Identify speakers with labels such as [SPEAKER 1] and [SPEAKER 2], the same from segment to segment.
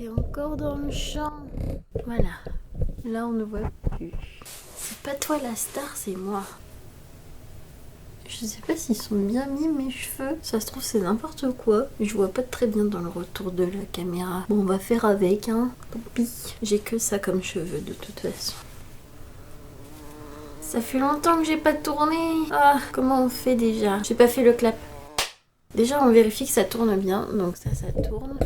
[SPEAKER 1] Et encore dans le champ. Voilà. Là, on ne voit plus. C'est pas toi la star, c'est moi. Je sais pas s'ils sont bien mis mes cheveux. Ça se trouve c'est n'importe quoi. Je vois pas très bien dans le retour de la caméra. Bon, on va faire avec, hein. Tant pis. J'ai que ça comme cheveux de toute façon. Ça fait longtemps que j'ai pas tourné. Ah, comment on fait déjà? J'ai pas fait le clap. Déjà, on vérifie que ça tourne bien. Donc ça tourne.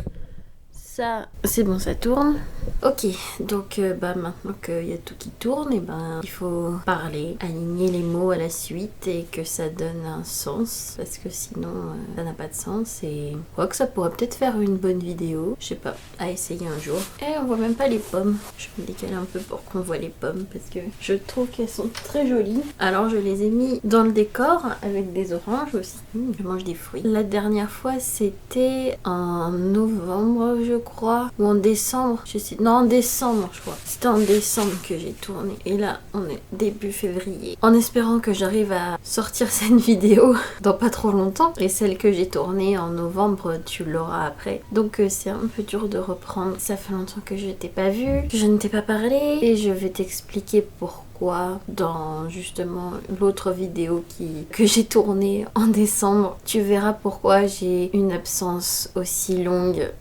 [SPEAKER 1] Ça, c'est bon, ça tourne. Ok, donc maintenant qu'il y a tout qui tourne, et il faut parler, aligner les mots à la suite et que ça donne un sens, parce que sinon ça n'a pas de sens. Et je crois que ça pourrait peut-être faire une bonne vidéo, je sais pas, à essayer un jour. Et on voit même pas les pommes. Je me décale un peu pour qu'on voit les pommes parce que je trouve qu'elles sont très jolies. Alors je les ai mis dans le décor avec des oranges aussi. Je mange des fruits. La dernière fois c'était en novembre je crois, ou en décembre, je sais, non en décembre je crois. C'était en décembre que j'ai tourné. Et là on est début février. En espérant que j'arrive à sortir cette vidéo dans pas trop longtemps. Et celle que j'ai tournée en novembre, tu l'auras après. Donc c'est un peu dur de reprendre. Ça fait longtemps que je t'ai pas vu, que je ne t'ai pas parlé. Et je vais t'expliquer pourquoi dans justement l'autre vidéo que j'ai tournée en décembre. Tu verras pourquoi j'ai une absence aussi longue.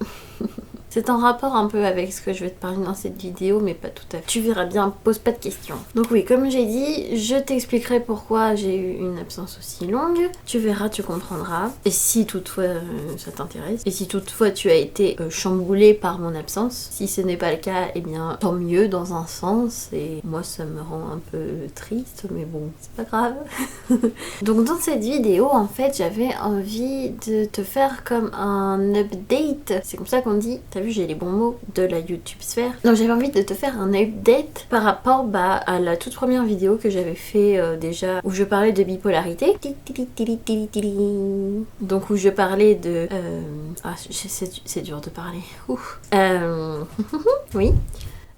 [SPEAKER 1] C'est en rapport un peu avec ce que je vais te parler dans cette vidéo, mais pas tout à fait. Tu verras bien, pose pas de questions. Donc oui, comme j'ai dit, je t'expliquerai pourquoi j'ai eu une absence aussi longue. Tu verras, tu comprendras. Et si toutefois ça t'intéresse, et si toutefois tu as été chamboulé par mon absence, si ce n'est pas le cas, eh bien tant mieux dans un sens. Et moi ça me rend un peu triste, mais bon, c'est pas grave. Donc dans cette vidéo, en fait, j'avais envie de te faire comme un update. C'est comme ça qu'on dit. T'as vu, j'ai les bons mots de la YouTube sphère. Donc j'avais envie de te faire un update par rapport à la toute première vidéo que j'avais fait déjà, où je parlais de bipolarité. Donc où je parlais de... Ah, c'est dur de parler. Ouf. Oui.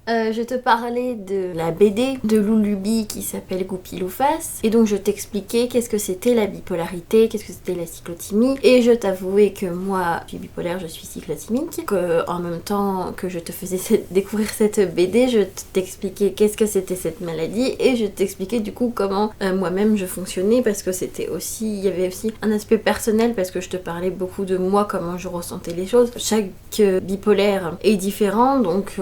[SPEAKER 1] Je te parlais de la BD de Loulubi qui s'appelle Goupil-ou-Face. Et donc je t'expliquais qu'est-ce que c'était la bipolarité, qu'est-ce que c'était la cyclothymie. Et je t'avouais que moi, je suis bipolaire, je suis cyclothymique. Que en même temps que je te faisais découvrir cette BD, je t'expliquais qu'est-ce que c'était cette maladie. Et je t'expliquais du coup comment moi-même je fonctionnais, parce que c'était aussi, il y avait aussi un aspect personnel, parce que je te parlais beaucoup de moi, comment je ressentais les choses. Chaque bipolaire est différent, donc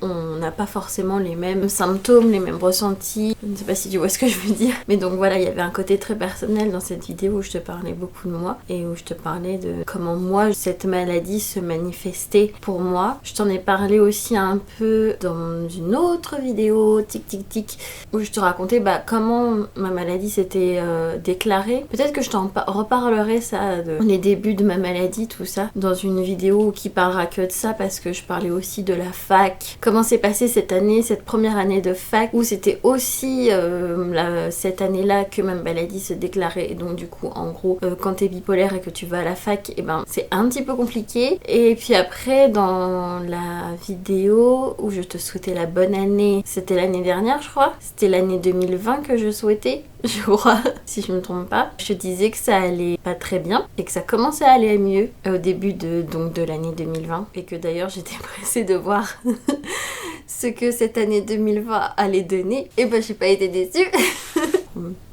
[SPEAKER 1] on n'a pas forcément les mêmes symptômes, les mêmes ressentis. Je ne sais pas si tu vois ce que je veux dire. Mais donc voilà, il y avait un côté très personnel dans cette vidéo où je te parlais beaucoup de moi et où je te parlais de comment moi, cette maladie se manifestait pour moi. Je t'en ai parlé aussi un peu dans une autre vidéo, tic tic tic, où je te racontais comment ma maladie s'était déclarée. Peut-être que je t'en reparlerai ça, les débuts de ma maladie, tout ça, dans une vidéo qui parlera que de ça, parce que je parlais aussi de la fac, comment c'est passé cette année, cette première année de fac, où c'était aussi cette année-là que ma maladie se déclarait. Et donc du coup, en gros, quand t'es bipolaire et que tu vas à la fac, c'est un petit peu compliqué. Et puis après, dans la vidéo où je te souhaitais la bonne année, c'était l'année dernière, je crois. C'était l'année 2020 que je souhaitais, je crois, si je me trompe pas. Je te disais que ça allait pas très bien et que ça commençait à aller mieux au début de l'année 2020. Et que d'ailleurs, j'étais pressée de voir ce que cette année 2020 allait donner. Et j'ai pas été déçue.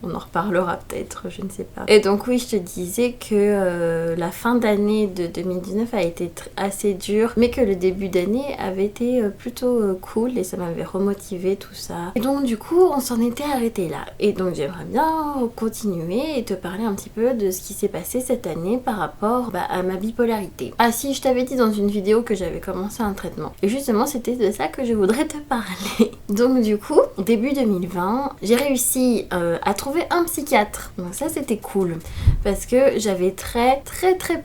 [SPEAKER 1] On en reparlera peut-être, je ne sais pas. Et donc oui, je te disais que la fin d'année de 2019 a été assez dure, mais que le début d'année avait été plutôt cool et ça m'avait remotivé tout ça. Et donc du coup, on s'en était arrêté là. Et donc j'aimerais bien continuer et te parler un petit peu de ce qui s'est passé cette année par rapport à ma bipolarité. Ah si, je t'avais dit dans une vidéo que j'avais commencé un traitement. Et justement, c'était de ça que je voudrais te parler. Donc du coup, début 2020, j'ai réussi à trouver un psychiatre. Donc ça c'était cool parce que j'avais très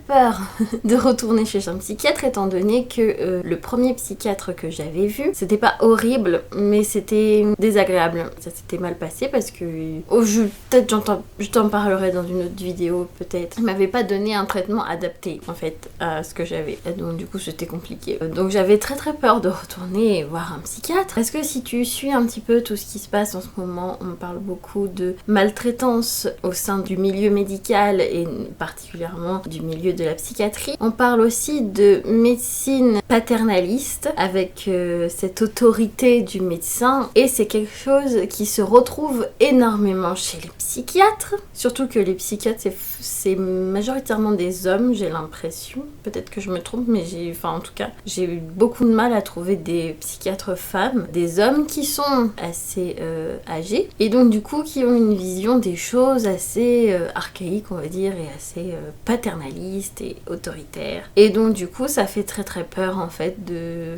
[SPEAKER 1] peur de retourner chez un psychiatre, étant donné que le premier psychiatre que j'avais vu, c'était pas horrible mais c'était désagréable. Ça s'était mal passé parce que peut-être je t'en parlerai dans une autre vidéo peut-être. Il m'avait pas donné un traitement adapté en fait à ce que j'avais. Donc du coup c'était compliqué. Donc j'avais très peur de retourner voir un psychiatre. Parce que si tu suis un petit peu tout ce qui se passe en ce moment, on parle beaucoup de maltraitance au sein du milieu médical et particulièrement du milieu de la psychiatrie. On parle aussi de médecine paternaliste avec cette autorité du médecin, et c'est quelque chose qui se retrouve énormément chez les psychiatres, surtout que les psychiatres c'est majoritairement des hommes, j'ai l'impression, peut-être que je me trompe, mais en tout cas j'ai eu beaucoup de mal à trouver des psychiatres femmes, des hommes qui sont assez âgés et donc du coup qui ont une vision des choses assez archaïque, on va dire, et assez paternaliste et autoritaire, et donc du coup ça fait très très peur en fait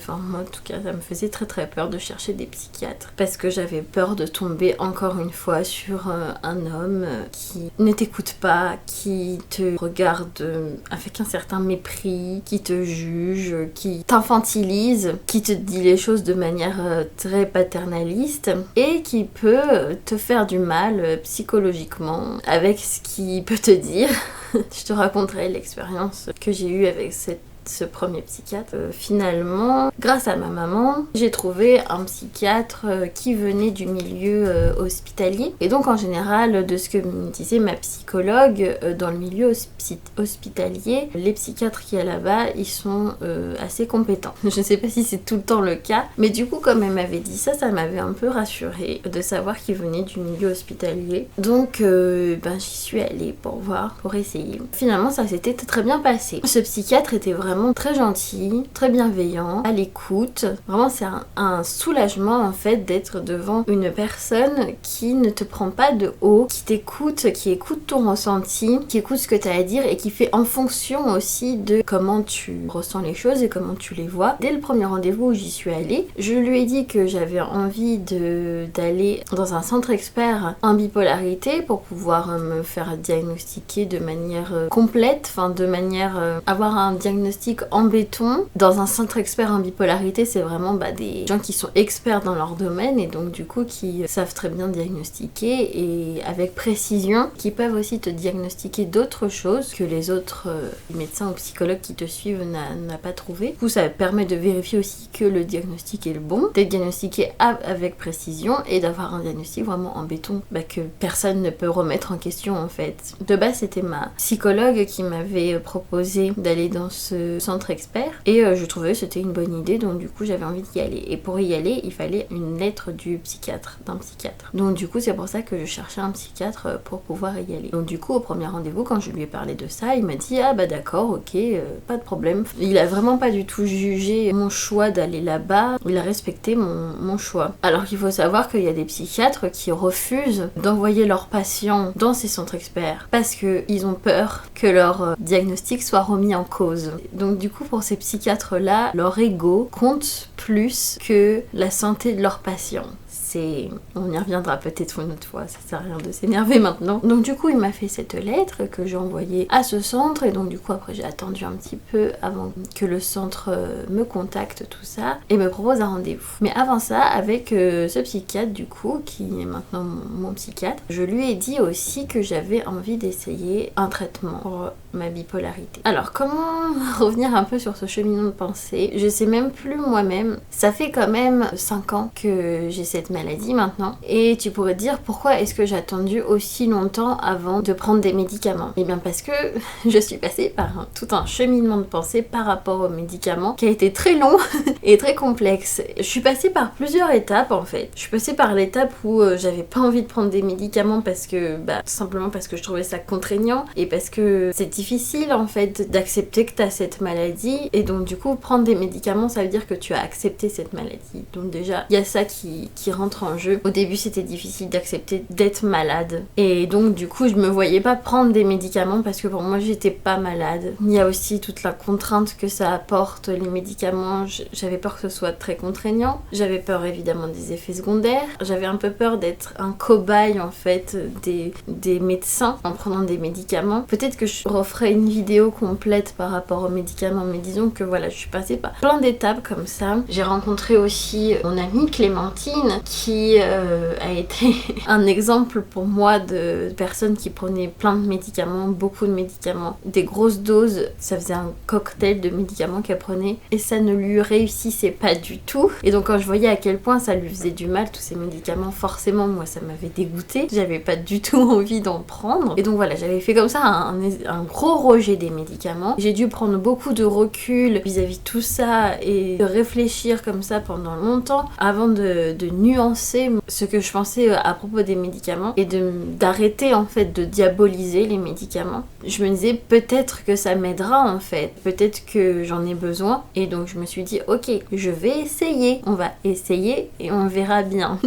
[SPEAKER 1] moi en tout cas ça me faisait très très peur de chercher des psychiatres parce que j'avais peur de tomber encore une fois sur un homme qui ne t'écoute pas, qui te regarde avec un certain mépris, qui te juge, qui t'infantilise, qui te dit les choses de manière très paternaliste et qui peut te faire du mal psychologiquement avec ce qu'il peut te dire. Je te raconterai l'expérience que j'ai eue avec ce premier psychiatre. Finalement, grâce à ma maman, j'ai trouvé un psychiatre qui venait du milieu hospitalier. Et donc en général, de ce que me disait ma psychologue, dans le milieu hospitalier, les psychiatres qui y a là-bas, ils sont assez compétents. Je ne sais pas si c'est tout le temps le cas, mais du coup comme elle m'avait dit ça, ça m'avait un peu rassurée de savoir qu'il venait du milieu hospitalier. Donc j'y suis allée pour voir, pour essayer. Finalement ça s'était très bien passé. Ce psychiatre était vraiment très gentil, très bienveillant, à l'écoute. Vraiment c'est un soulagement en fait d'être devant une personne qui ne te prend pas de haut, qui t'écoute, qui écoute ton ressenti, qui écoute ce que tu as à dire et qui fait en fonction aussi de comment tu ressens les choses et comment tu les vois. Dès le premier rendez-vous où j'y suis allée, je lui ai dit que j'avais envie d'aller dans un centre expert en bipolarité pour pouvoir me faire diagnostiquer de manière complète, de manière avoir un diagnostic en béton. Dans un centre expert en bipolarité, c'est vraiment des gens qui sont experts dans leur domaine et donc du coup qui savent très bien diagnostiquer et avec précision, qui peuvent aussi te diagnostiquer d'autres choses que les autres médecins ou psychologues qui te suivent n'a pas trouvé. Du coup, ça permet de vérifier aussi que le diagnostic est le bon, d'être diagnostiqué avec précision et d'avoir un diagnostic vraiment en béton que personne ne peut remettre en question en fait. De base, c'était ma psychologue qui m'avait proposé d'aller dans ce centre expert et je trouvais que c'était une bonne idée, donc du coup j'avais envie d'y aller, et pour y aller il fallait une lettre d'un psychiatre, donc du coup c'est pour ça que je cherchais un psychiatre pour pouvoir y aller. Donc du coup au premier rendez-vous, quand je lui ai parlé de ça, il m'a dit d'accord, ok, pas de problème. Il a vraiment pas du tout jugé mon choix d'aller là-bas, il a respecté mon choix. Alors qu'il faut savoir qu'il y a des psychiatres qui refusent d'envoyer leurs patients dans ces centres experts parce qu'ils ont peur que leur diagnostic soit remis en cause. Donc du coup pour ces psychiatres-là, leur ego compte plus que la santé de leurs patients. On y reviendra peut-être une autre fois, ça sert à rien de s'énerver maintenant. Donc du coup il m'a fait cette lettre que j'ai envoyée à ce centre, et donc du coup après j'ai attendu un petit peu avant que le centre me contacte, tout ça, et me propose un rendez-vous. Mais avant ça, avec ce psychiatre du coup, qui est maintenant mon psychiatre, je lui ai dit aussi que j'avais envie d'essayer un traitement pour ma bipolarité. Alors comment revenir un peu sur ce cheminement de pensée? Je sais même plus moi-même, ça fait quand même 5 ans que j'ai cette maladie maintenant, et tu pourrais te dire pourquoi est-ce que j'ai attendu aussi longtemps avant de prendre des médicaments? Et bien parce que je suis passée par tout un cheminement de pensée par rapport aux médicaments qui a été très long et très complexe. Je suis passée par plusieurs étapes en fait. Je suis passée par l'étape où j'avais pas envie de prendre des médicaments parce que tout simplement parce que je trouvais ça contraignant et parce que c'est difficile en fait d'accepter que t'as cette maladie, et donc du coup prendre des médicaments ça veut dire que tu as accepté cette maladie. Donc déjà il y a ça qui rentre en jeu. Au début c'était difficile d'accepter d'être malade, et donc du coup je me voyais pas prendre des médicaments parce que pour moi j'étais pas malade. Il y a aussi toute la contrainte que ça apporte, les médicaments. J'avais peur que ce soit très contraignant, j'avais peur évidemment des effets secondaires, j'avais un peu peur d'être un cobaye en fait des médecins en prenant des médicaments. Peut-être que je referai une vidéo complète par rapport aux médicaments, mais disons que voilà, je suis passée par plein d'étapes comme ça. J'ai rencontré aussi mon amie Clémentine qui a été un exemple pour moi de personne qui prenait plein de médicaments, beaucoup de médicaments, des grosses doses. Ça faisait un cocktail de médicaments qu'elle prenait et ça ne lui réussissait pas du tout. Et donc quand je voyais à quel point ça lui faisait du mal, tous ces médicaments, forcément moi ça m'avait dégoûtée. J'avais pas du tout envie d'en prendre. Et donc voilà, j'avais fait comme ça un gros rejet des médicaments. J'ai dû prendre beaucoup de recul vis-à-vis de tout ça et de réfléchir comme ça pendant longtemps avant de nuancer ce que je pensais à propos des médicaments et d'arrêter en fait de diaboliser les médicaments. Je me disais peut-être que ça m'aidera en fait, peut-être que j'en ai besoin et donc je me suis dit ok, je vais essayer, on va essayer et on verra bien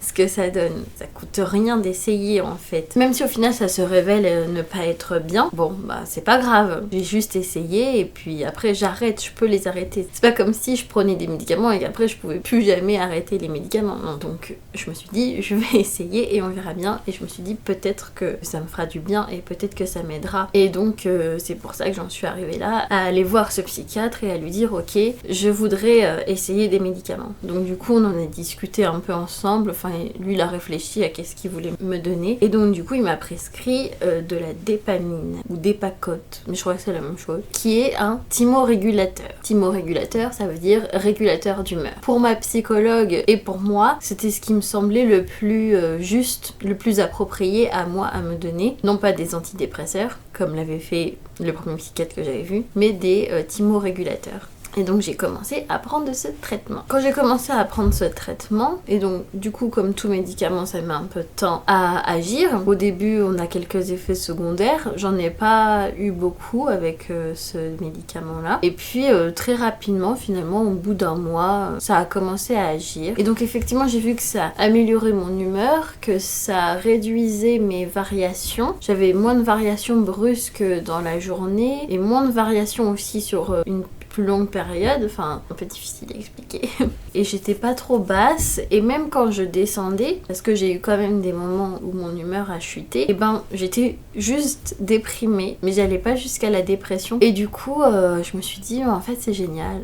[SPEAKER 1] ce que ça donne. Ça coûte rien d'essayer en fait. Même si au final ça se révèle ne pas être bien, bon bah c'est pas grave, j'ai juste essayé et puis après j'arrête, je peux les arrêter. C'est pas comme si je prenais des médicaments et qu'après je pouvais plus jamais arrêter les médicaments. Non, donc je me suis dit je vais essayer et on verra bien et je me suis dit peut-être que ça me fera du bien et peut-être que ça m'aidera. Et donc c'est pour ça que j'en suis arrivée là, à aller voir ce psychiatre et à lui dire ok, je voudrais essayer des médicaments. Donc du coup on en a discuté un peu ensemble, enfin lui il a réfléchi à qu'est-ce qu'il voulait me donner et donc du coup il m'a prescrit de la dépamine ou dépacote, mais je crois que c'est la même chose, qui est un thymorégulateur. Thymorégulateur, ça veut dire régulateur d'humeur. Pour ma psychologue et pour moi, c'était ce qui me semblait le plus juste, le plus approprié à moi à me donner. Non pas des antidépresseurs, comme l'avait fait le premier psychiatre que j'avais vu, mais des thymorégulateurs. Et donc j'ai commencé à prendre ce traitement. Quand j'ai commencé à prendre ce traitement, et donc du coup comme tout médicament ça met un peu de temps à agir, au début on a quelques effets secondaires, j'en ai pas eu beaucoup avec ce médicament là. Et puis très rapidement finalement au bout d'un mois ça a commencé à agir. Et donc effectivement j'ai vu que ça améliorait mon humeur, que ça réduisait mes variations. J'avais moins de variations brusques dans la journée et moins de variations aussi sur une plus longue période, enfin un peu difficile à expliquer. Et j'étais pas trop basse et même quand je descendais, parce que j'ai eu quand même des moments où mon humeur a chuté, et ben j'étais juste déprimée, mais j'allais pas jusqu'à la dépression. Et du coup je me suis dit en fait c'est génial.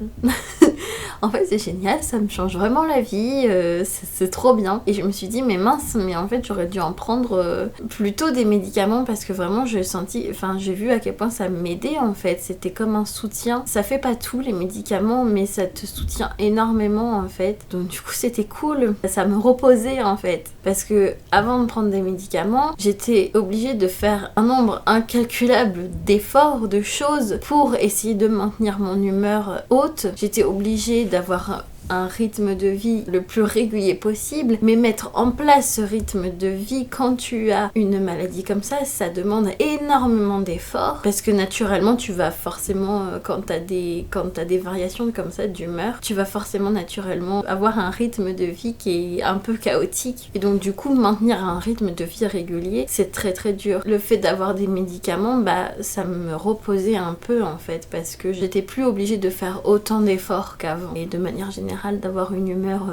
[SPEAKER 1] En fait c'est génial, ça me change vraiment la vie, c'est trop bien. Et je me suis dit mais mince, mais en fait j'aurais dû en prendre plutôt des médicaments parce que vraiment j'ai vu à quel point ça m'aidait en fait. C'était comme un soutien. Ça fait pas tout les médicaments mais ça te soutient énormément en fait. Donc du coup c'était cool. Ça me reposait en fait. Parce que avant de prendre des médicaments, j'étais obligée de faire un nombre incalculable d'efforts, de choses pour essayer de maintenir mon humeur haute. J'étais obligée d'avoir un rythme de vie le plus régulier possible, mais mettre en place ce rythme de vie quand tu as une maladie comme ça demande énormément d'efforts parce que naturellement tu vas forcément quand t'as des variations comme ça d'humeur, tu vas forcément naturellement avoir un rythme de vie qui est un peu chaotique et donc du coup maintenir un rythme de vie régulier c'est très très dur. Le fait d'avoir des médicaments ça me reposait un peu en fait parce que j'étais plus obligée de faire autant d'efforts qu'avant et de manière générale d'avoir une humeur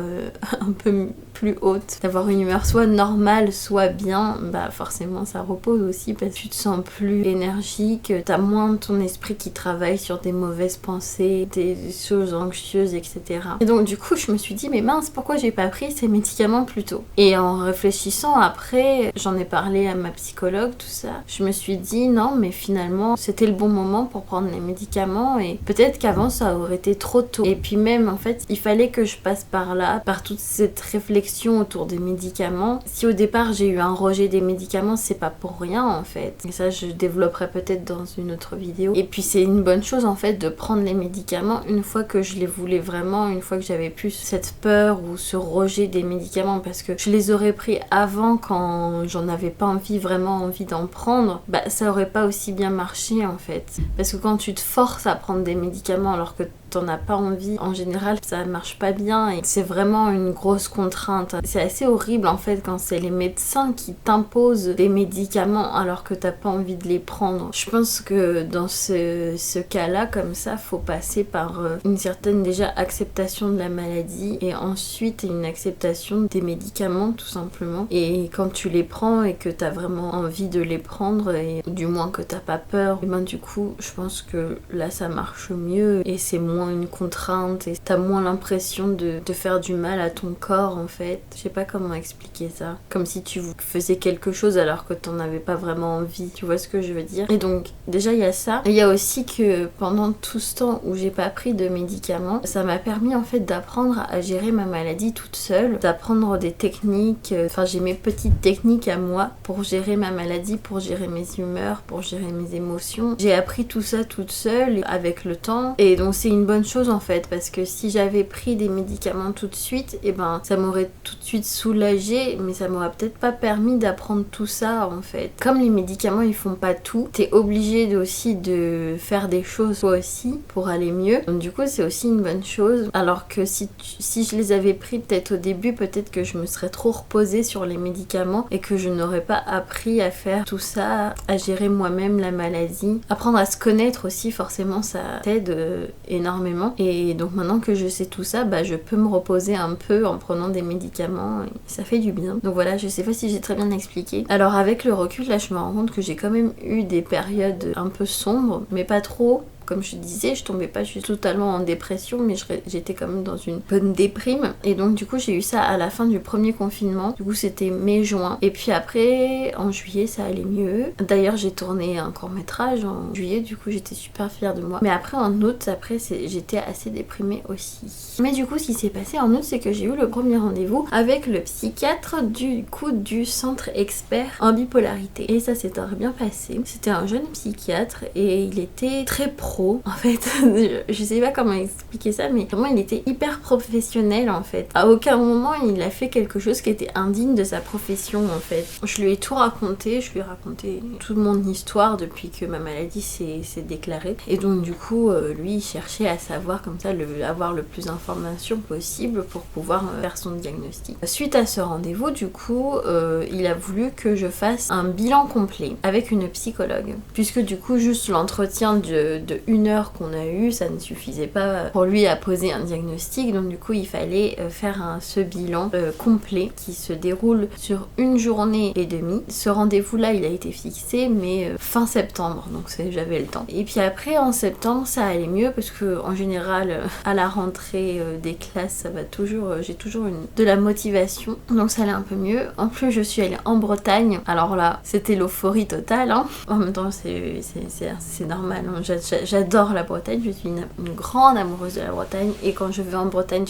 [SPEAKER 1] un peu plus haute, d'avoir une humeur soit normale soit bien, forcément ça repose aussi parce que tu te sens plus énergique, t'as moins ton esprit qui travaille sur des mauvaises pensées, des choses anxieuses, etc. Et donc du coup je me suis dit mais mince, pourquoi j'ai pas pris ces médicaments plus tôt? Et en réfléchissant après, j'en ai parlé à ma psychologue, tout ça, je me suis dit non mais finalement c'était le bon moment pour prendre les médicaments et peut-être qu'avant ça aurait été trop tôt. Et puis même en fait il fallait que je passe par là, par toute cette réflexion autour des médicaments. Si au départ j'ai eu un rejet des médicaments, c'est pas pour rien en fait. Et ça je développerai peut-être dans une autre vidéo. Et puis c'est une bonne chose en fait de prendre les médicaments une fois que je les voulais vraiment, une fois que j'avais plus cette peur ou ce rejet des médicaments parce que je les aurais pris avant quand j'en avais pas vraiment envie d'en prendre, ça aurait pas aussi bien marché en fait. Parce que quand tu te forces à prendre des médicaments alors que t'en as pas envie, en général ça marche pas bien et c'est vraiment une grosse contrainte. C'est assez horrible en fait quand c'est les médecins qui t'imposent des médicaments alors que t'as pas envie de les prendre. Je pense que dans ce cas-là comme ça, faut passer par une certaine déjà acceptation de la maladie et ensuite une acceptation des médicaments tout simplement. Et quand tu les prends et que t'as vraiment envie de les prendre et du moins que t'as pas peur, et du coup je pense que là ça marche mieux et c'est moins vraiment une contrainte et t'as moins l'impression de faire du mal à ton corps en fait. Je sais pas comment expliquer ça. Comme si tu faisais quelque chose alors que t'en avais pas vraiment envie. Tu vois ce que je veux dire? Et donc déjà il y a ça. Et il y a aussi que pendant tout ce temps où j'ai pas pris de médicaments, ça m'a permis en fait d'apprendre à gérer ma maladie toute seule, d'apprendre des techniques. Enfin j'ai mes petites techniques à moi pour gérer ma maladie, pour gérer mes humeurs, pour gérer mes émotions. J'ai appris tout ça toute seule avec le temps. Et donc c'est une bonne chose en fait, parce que si j'avais pris des médicaments tout de suite, et ben ça m'aurait tout de suite soulagée, mais ça m'aurait peut-être pas permis d'apprendre tout ça en fait. Comme les médicaments ils font pas tout, t'es obligé aussi de faire des choses toi aussi pour aller mieux. Donc du coup c'est aussi une bonne chose. Alors que si je les avais pris peut-être au début, peut-être que je me serais trop reposée sur les médicaments et que je n'aurais pas appris à faire tout ça, à gérer moi-même la maladie. Apprendre à se connaître aussi, forcément ça t'aide énormément. Et donc maintenant que je sais tout ça, bah je peux me reposer un peu en prenant des médicaments et ça fait du bien. Donc voilà, je sais pas si j'ai très bien expliqué. Alors avec le recul là, je me rends compte que j'ai quand même eu des périodes un peu sombres, mais pas trop. Comme je disais, je tombais pas juste totalement en dépression, mais j'étais quand même dans une bonne déprime. Et donc du coup j'ai eu ça à la fin du premier confinement. Du coup c'était mai-juin. Et puis après, en juillet ça allait mieux. D'ailleurs j'ai tourné un court-métrage en juillet, du coup j'étais super fière de moi. Mais après en août, j'étais assez déprimée aussi. Mais du coup ce qui s'est passé en août, c'est que j'ai eu le premier rendez-vous avec le psychiatre du centre expert en bipolarité. Et ça s'est très bien passé. C'était un jeune psychiatre et il était très pro. En fait, je sais pas comment expliquer ça, mais vraiment il était hyper professionnel en fait. À aucun moment il a fait quelque chose qui était indigne de sa profession en fait. Je lui ai tout raconté, je lui ai raconté toute mon histoire depuis que ma maladie s'est déclarée. Et donc du coup, lui il cherchait à savoir comme ça, avoir le plus d'informations possible pour pouvoir faire son diagnostic. Suite à ce rendez-vous, du coup, il a voulu que je fasse un bilan complet avec une psychologue. Puisque du coup, juste l'entretien de 1 heure qu'on a eu, ça ne suffisait pas pour lui à poser un diagnostic, donc du coup il fallait faire ce bilan complet qui se déroule sur 1 journée et demie. Ce rendez-vous là il a été fixé mais fin septembre, donc j'avais le temps. Et puis après en septembre ça allait mieux parce que en général à la rentrée des classes ça va toujours, j'ai toujours de la motivation, donc ça allait un peu mieux. En plus je suis allée en Bretagne, alors là c'était l'euphorie totale hein. En même temps c'est normal hein. J'adore la Bretagne, je suis une grande amoureuse de la Bretagne et quand je vais en Bretagne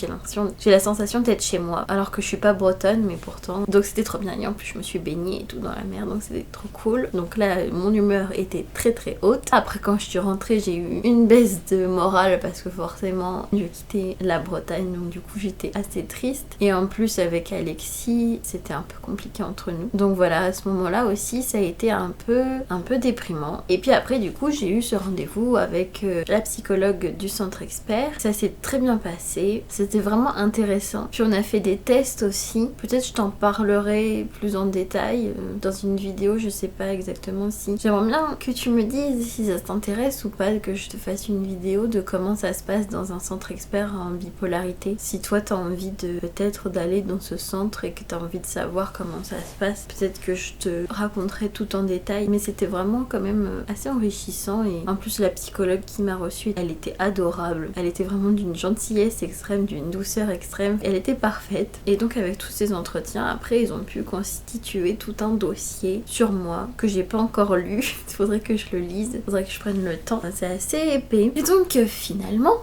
[SPEAKER 1] j'ai la sensation d'être chez moi alors que je suis pas bretonne mais pourtant. Donc c'était trop bien et en plus je me suis baignée et tout dans la mer donc c'était trop cool. Donc là mon humeur était très très haute. Après quand je suis rentrée j'ai eu une baisse de morale parce que forcément je quittais la Bretagne donc du coup j'étais assez triste et en plus avec Alexis c'était un peu compliqué entre nous. Donc voilà, à ce moment là aussi ça a été un peu déprimant. Et puis après du coup j'ai eu ce rendez-vous avec la psychologue du centre expert. Ça s'est très bien passé, c'était vraiment intéressant. Puis on a fait des tests aussi, peut-être je t'en parlerai plus en détail dans une vidéo, je sais pas exactement si. J'aimerais bien que tu me dises si ça t'intéresse ou pas que je te fasse une vidéo de comment ça se passe dans un centre expert en bipolarité. Si toi t'as envie peut-être d'aller dans ce centre et que t'as envie de savoir comment ça se passe, peut-être que je te raconterai tout en détail. Mais c'était vraiment quand même assez enrichissant et en plus la psychologue qui m'a reçue, elle était adorable. Elle était vraiment d'une gentillesse extrême, d'une douceur extrême. Elle était parfaite. Et donc avec tous ces entretiens, après ils ont pu constituer tout un dossier sur moi que j'ai pas encore lu. Il faudrait que je le lise. Il faudrait que je prenne le temps. C'est assez épais. Et donc finalement,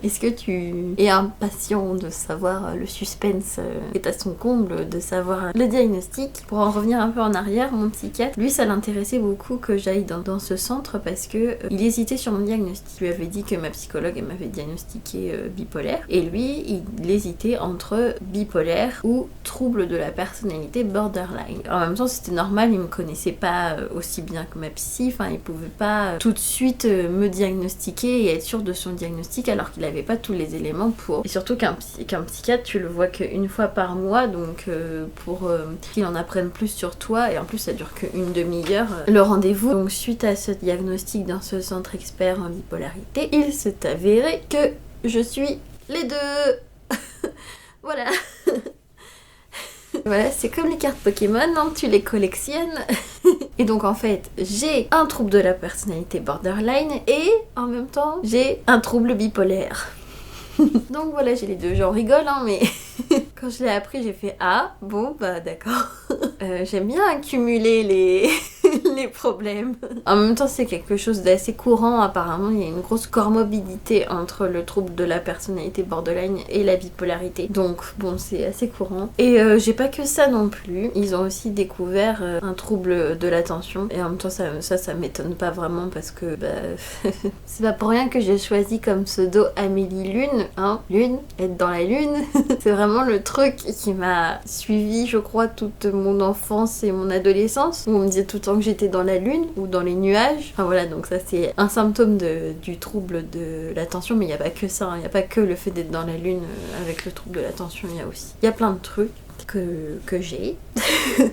[SPEAKER 1] est-ce que tu es impatient de savoir le suspense est à son comble, de savoir le diagnostic? Pour en revenir un peu en arrière, mon psychiatre, lui ça l'intéressait beaucoup que j'aille dans ce centre parce que il hésitait sur mon diagnostic. Je lui avais dit que ma psychologue elle m'avait diagnostiqué bipolaire et lui il hésitait entre bipolaire ou trouble de la personnalité borderline. En même temps c'était normal, il me connaissait pas aussi bien que ma psy, enfin il pouvait pas tout de suite me diagnostiquer et être sûr de son diagnostic alors qu'il avait pas tous les éléments pour. Et surtout qu'un psychiatre tu le vois qu'une fois par mois, donc pour qu'il en apprenne plus sur toi et en plus ça dure qu'une demi-heure le rendez-vous. Donc suite à ce diagnostic dans ce centre expert en bipolarité, il s'est avéré que je suis les deux. Voilà. Voilà, c'est comme les cartes Pokémon, hein, tu les collectionnes. Et donc en fait, j'ai un trouble de la personnalité borderline et en même temps, j'ai un trouble bipolaire. Donc voilà, j'ai les deux. J'en rigole, hein, mais quand je l'ai appris, j'ai fait ah, bon, bah d'accord. J'aime bien accumuler les problèmes. En même temps, c'est quelque chose d'assez courant. Apparemment, il y a une grosse comorbidité entre le trouble de la personnalité borderline et la bipolarité. Donc bon, c'est assez courant. Et j'ai pas que ça non plus. Ils ont aussi découvert un trouble de l'attention. Et en même temps, ça m'étonne pas vraiment parce que bah, c'est pas pour rien que j'ai choisi comme pseudo Amélie Lune. Hein, Lune, être dans la lune. C'est vraiment le truc qui m'a suivi, je crois, toute mon enfance et mon adolescence, où on me disait tout le temps que j'étais dans la lune ou dans les nuages. Enfin voilà, donc ça c'est un symptôme du trouble de l'attention, mais il n'y a pas que ça, il n'y a pas que le fait d'être dans la lune avec le trouble de l'attention, il y a plein de trucs que j'ai,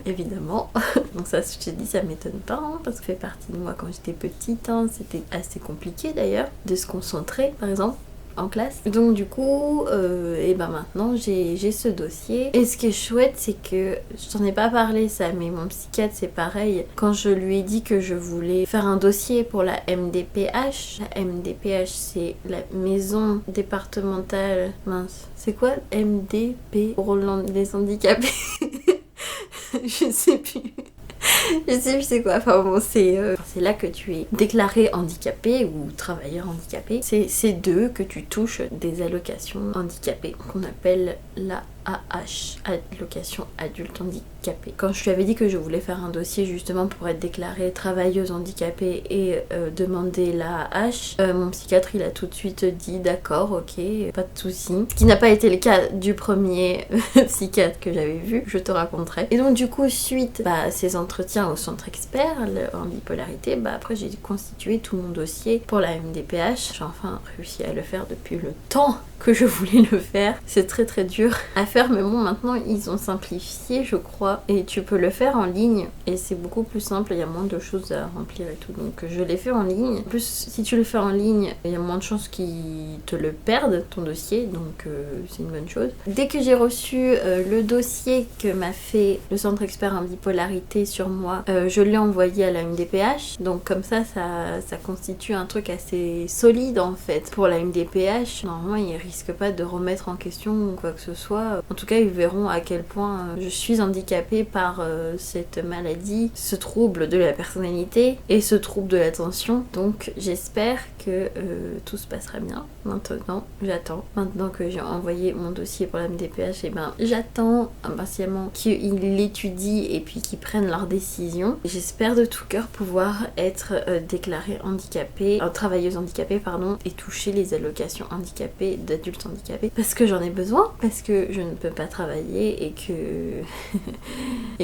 [SPEAKER 1] évidemment. Donc ça, je t'ai dit, ça m'étonne pas, hein, parce que ça fait partie de moi quand j'étais petite, hein. C'était assez compliqué d'ailleurs, de se concentrer, par exemple, en classe. Donc du coup, et ben maintenant j'ai ce dossier. Et ce qui est chouette, c'est que je t'en ai pas parlé ça, mais mon psychiatre c'est pareil. Quand je lui ai dit que je voulais faire un dossier pour la MDPH, la MDPH c'est la maison départementale, mince, c'est quoi MDP pour les handicapés? Je sais plus. Je sais plus c'est quoi, enfin bon, c'est là que tu es déclaré handicapé ou travailleur handicapé. C'est d'eux que tu touches des allocations handicapées qu'on appelle la AH, allocation adulte handicapé. Quand je lui avais dit que je voulais faire un dossier justement pour être déclarée travailleuse handicapée et demander la AH, mon psychiatre il a tout de suite dit d'accord, ok, pas de soucis. Ce qui n'a pas été le cas du premier psychiatre que j'avais vu, je te raconterai. Et donc du coup, suite à ces entretiens au centre expert en bipolarité, après j'ai constitué tout mon dossier pour la MDPH. J'ai enfin réussi à le faire depuis le temps que je voulais le faire. C'est très très dur à faire, mais bon, maintenant ils ont simplifié, je crois, et tu peux le faire en ligne et c'est beaucoup plus simple, il y a moins de choses à remplir et tout, donc je l'ai fait en ligne. En plus, si tu le fais en ligne, il y a moins de chances qu'ils te le perdent, ton dossier, donc c'est une bonne chose. Dès que j'ai reçu le dossier que m'a fait le centre expert en bipolarité sur moi, je l'ai envoyé à la MDPH, donc comme ça constitue un truc assez solide en fait. Pour la MDPH, normalement ils risquent pas de remettre en question ou quoi que ce soit. En tout cas, ils verront à quel point je suis handicapée par cette maladie, ce trouble de la personnalité et ce trouble de l'attention. Donc j'espère que tout se passera bien. Maintenant, j'attends. Maintenant que j'ai envoyé mon dossier pour la MDPH, et j'attends impatiemment qu'ils l'étudient et puis qu'ils prennent leur décision. J'espère de tout cœur pouvoir être déclarée handicapée, travailleuse handicapée, pardon, et toucher les allocations handicapées d'adultes handicapés. Parce que j'en ai besoin, parce que je ne peux pas travailler et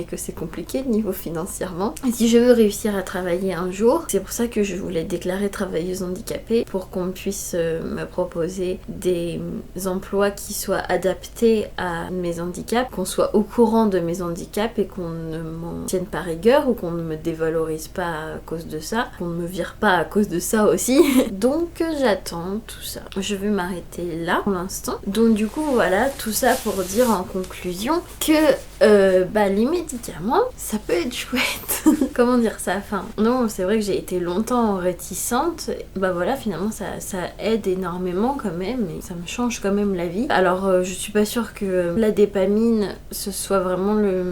[SPEAKER 1] que c'est compliqué niveau financièrement. Et si je veux réussir à travailler un jour, c'est pour ça que je voulais déclarer travailleuse handicapée, pour qu'on puisse me proposer des emplois qui soient adaptés à mes handicaps, qu'on soit au courant de mes handicaps et qu'on ne m'en tienne pas rigueur ou qu'on ne me dévalorise pas à cause de ça, qu'on ne me vire pas à cause de ça aussi. Donc j'attends tout ça. Je vais m'arrêter là pour l'instant. Donc du coup voilà, tout ça pour dire en conclusion que les médicaments, ça peut être chouette. Comment dire ça? Enfin, non, c'est vrai que j'ai été longtemps réticente. Voilà, finalement ça aide énormément quand même et ça me change quand même la vie. Alors je suis pas sûre que la dépamine ce soit vraiment le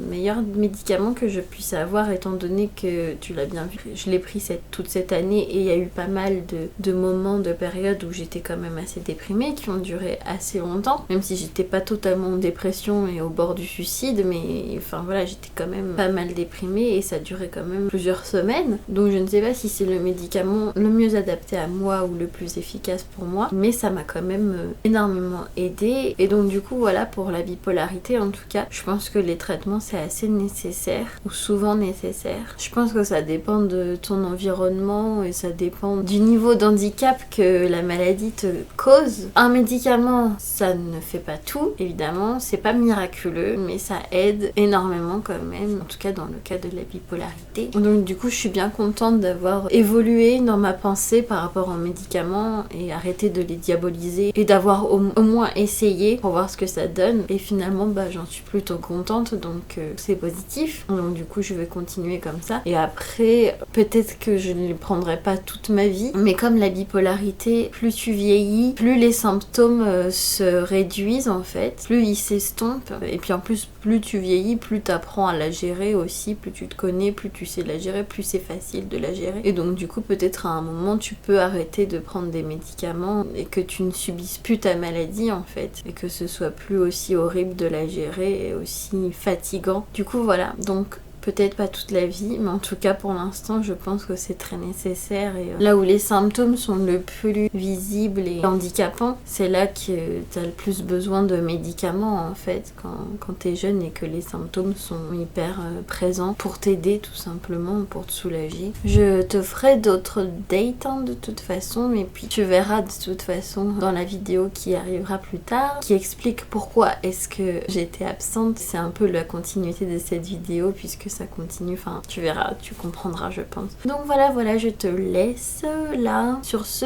[SPEAKER 1] meilleur médicament que je puisse avoir, étant donné que tu l'as bien vu, je l'ai pris toute cette année et il y a eu pas mal de moments, de périodes où j'étais quand même assez déprimée, qui ont duré assez longtemps, même si j'étais pas totalement en dépression et au bord du suicide, mais enfin voilà, j'étais quand même pas mal déprimée et ça durait quand même plusieurs semaines. Donc je ne sais pas si c'est le médicament le mieux adapté à moi ou le plus efficace pour moi, mais ça m'a quand même énormément aidée. Et donc du coup voilà, pour la bipolarité en tout cas, je pense que les traitements c'est assez nécessaire, ou souvent nécessaire. Je pense que ça dépend de ton environnement et ça dépend du niveau d'handicap que la maladie te cause. Un médicament, ça ne fait pas tout, évidemment, c'est pas miraculeux, mais ça aide énormément quand même, en tout cas dans le cas de la bipolarité. Donc du coup je suis bien contente d'avoir évolué dans ma pensée par rapport aux médicaments et arrêter de les diaboliser et d'avoir au moins essayé pour voir ce que ça donne. Et finalement j'en suis plutôt contente, donc c'est positif. Donc du coup je vais continuer comme ça. Et après peut-être que je ne les prendrai pas toute ma vie, mais comme la bipolarité, plus tu vieillis, plus les symptômes se réduisent en fait, plus ils s'estompent. Et puis en plus plus tu vieillis, plus tu apprends à la gérer aussi, plus tu te connais, plus tu sais la gérer, plus c'est facile de la gérer. Et donc du coup peut-être à un moment tu peux arrêter de prendre des médicaments et que tu ne subisses plus ta maladie en fait, et que ce soit plus aussi horrible de la gérer et aussi fatigant. Du coup voilà, donc peut-être pas toute la vie, mais en tout cas pour l'instant je pense que c'est très nécessaire. Et là où les symptômes sont le plus visibles et handicapants, c'est là que t'as le plus besoin de médicaments en fait, quand t'es jeune et que les symptômes sont hyper présents, pour t'aider tout simplement, pour te soulager. Je te ferai d'autres dates de toute façon, et puis tu verras de toute façon dans la vidéo qui arrivera plus tard, qui explique pourquoi est-ce que j'étais absente. C'est un peu la continuité de cette vidéo puisque ça continue, enfin tu verras, tu comprendras je pense. Donc voilà, je te laisse là. Sur ce,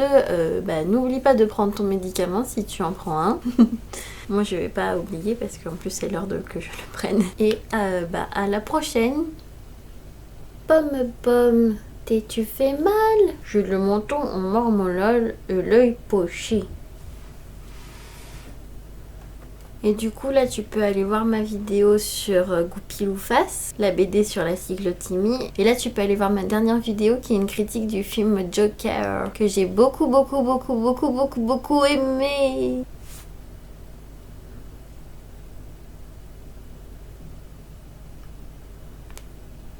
[SPEAKER 1] n'oublie pas de prendre ton médicament si tu en prends un. Moi je vais pas oublier parce qu'en plus c'est l'heure que je le prenne. Et à la prochaine. Pomme, t'es-tu fait mal? J'ai le menton en marmelade et l'œil poché. Et du coup là tu peux aller voir ma vidéo sur Goupil-ou-Face, la BD sur la cyclothymie. Et là tu peux aller voir ma dernière vidéo qui est une critique du film Joker que j'ai beaucoup aimé.